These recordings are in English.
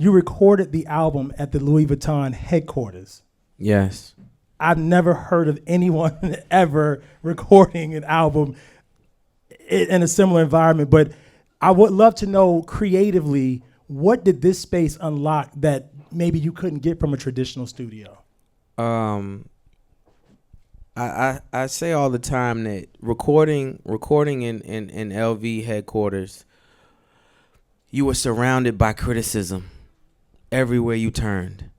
you recorded the album at the Louis Vuitton headquarters. Yes. I've never heard of anyone ever recording an album in a similar environment, but I would love to know creatively, what did this space unlock that maybe you couldn't get from a traditional studio? I say all the time that recording in LV headquarters, you were surrounded by criticism everywhere you turned.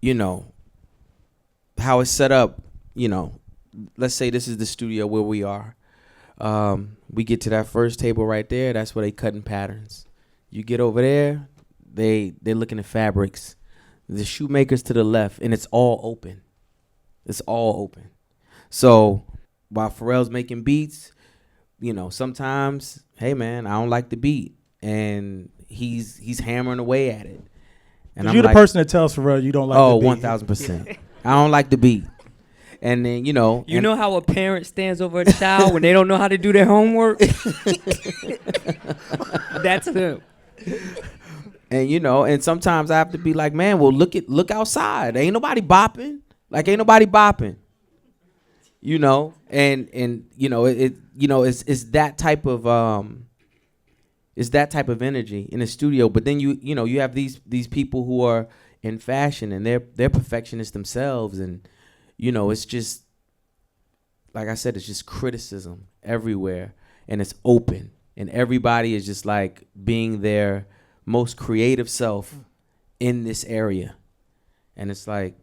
You know, how it's set up, you know, let's say this is the studio where we are. We get to that first table right there, that's where they cutting patterns. You get over there, they're looking at fabrics. The shoemakers to the left, and it's all open. It's all open. So while Pharrell's making beats, you know, sometimes, hey man, I don't like the beat, and he's hammering away at it. And you're the person that tells Pharrell you don't like the beat. 1,000%. I don't like the beat. And then, you know. You know how a parent stands over a child when they don't know how to do their homework? That's him. And, you know, and sometimes I have to be like, man, well, look outside. Ain't nobody bopping. Like, ain't nobody bopping. You know, and you know, it's that type of energy in the studio. But then you know, you have these people who are in fashion, and they're perfectionists themselves, and you know, it's just, like I said, it's just criticism everywhere, and it's open, and everybody is just like being their most creative self in this area. And it's like,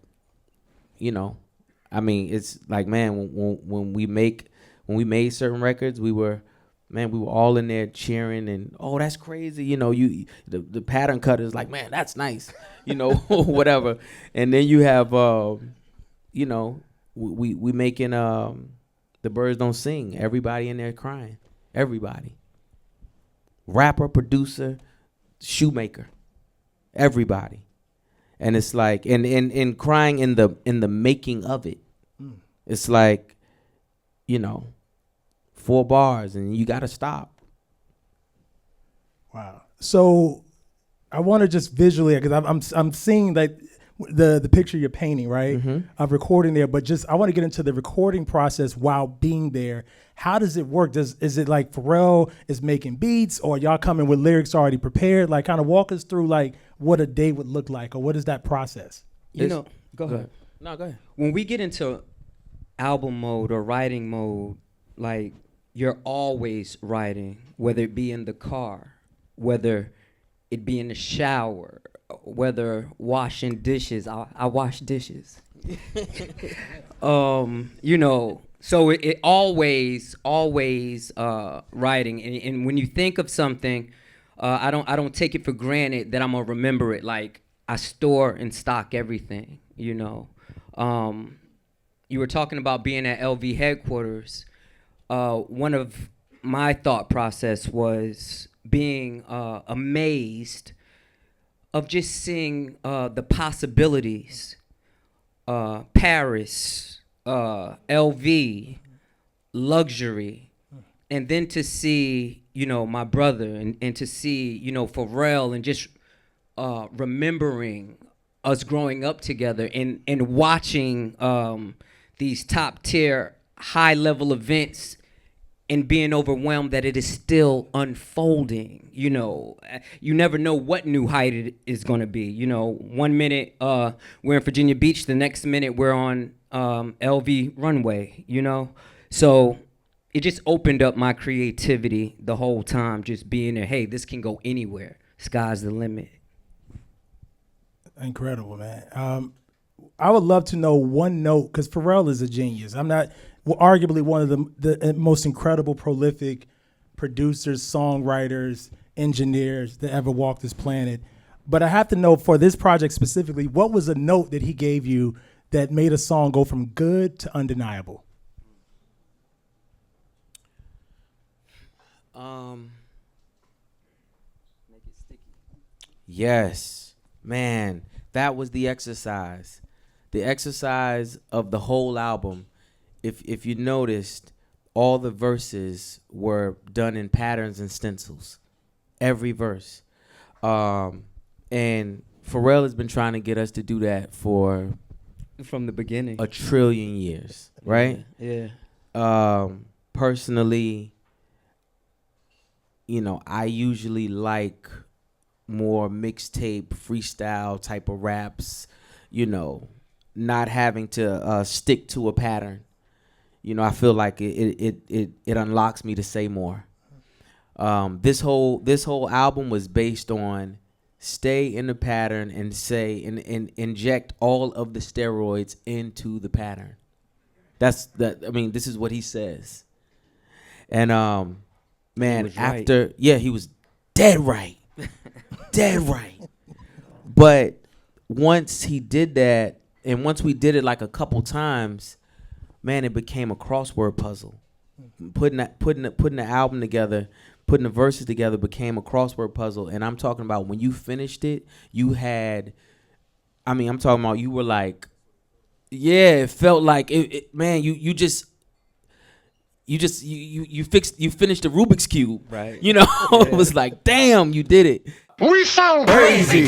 you know, I mean, it's like, man, when we made certain records, we were all in there cheering and, oh, that's crazy, you know, the pattern cutter is like, man, that's nice, you know, whatever. And then you have you know, we making The Birds Don't Sing, everybody in there crying, everybody, rapper, producer, shoemaker, everybody. And it's like, and crying in the making of it. It's like, you know, 4 bars and you gotta stop. Wow. So I want to just visually, because I'm seeing like the picture you're painting, right? Mm-hmm. Of recording there, but just I want to get into the recording process while being there. How does it work? Is it like Pharrell is making beats, or y'all coming with lyrics already prepared? Like, kind of walk us through like what a day would look like, or what is that process? You know, go ahead. No, go ahead. When we get into album mode or writing mode, like, you're always writing, whether it be in the car, whether it be in the shower, whether washing dishes. I wash dishes. You know, so it always writing. And when you think of something, I don't take it for granted that I'm gonna remember it. Like, I store and stock everything, you know. You were talking about being at LV headquarters. One of my thought process was being amazed of just seeing the possibilities. Paris, LV, luxury, and then to see, you know, my brother, and to see, you know, Pharrell, and just remembering us growing up together, and watching these top tier high level events, and being overwhelmed that it is still unfolding. You know, you never know what new height it is going to be. You know, 1 minute we're in Virginia Beach, the next minute we're on LV runway, you know? So it just opened up my creativity the whole time, just being there. Hey, this can go anywhere. Sky's the limit. Incredible, man. I would love to know one note, because Pharrell is a genius. I'm not, well, arguably one of the most incredible, prolific producers, songwriters, engineers that ever walked this planet. But I have to know, for this project specifically, what was a note that he gave you that made a song go from good to undeniable? Make it sticky. Yes, man, that was the exercise. The exercise of the whole album. If you noticed, all the verses were done in patterns and stencils. Every verse. And Pharrell has been trying to get us to do that for From the beginning. a trillion years, right? Yeah. Personally, you know, I usually like more mixtape, freestyle type of raps, you know, not having to stick to a pattern. You know, I feel like it unlocks me to say more. This whole album was based on stay in the pattern and say and inject all of the steroids into the pattern. I mean, this is what he says. And man, was after he was dead right. Dead right. But once he did that, and once we did it like a couple times, man, it became a crossword puzzle. Putting the album together, putting the verses together became a crossword puzzle. And I'm talking about when you finished it, you had, I'm talking about you were like, yeah, it felt like man, you finished the Rubik's Cube. Right. You know, it was like, damn, you did it. We sound crazy.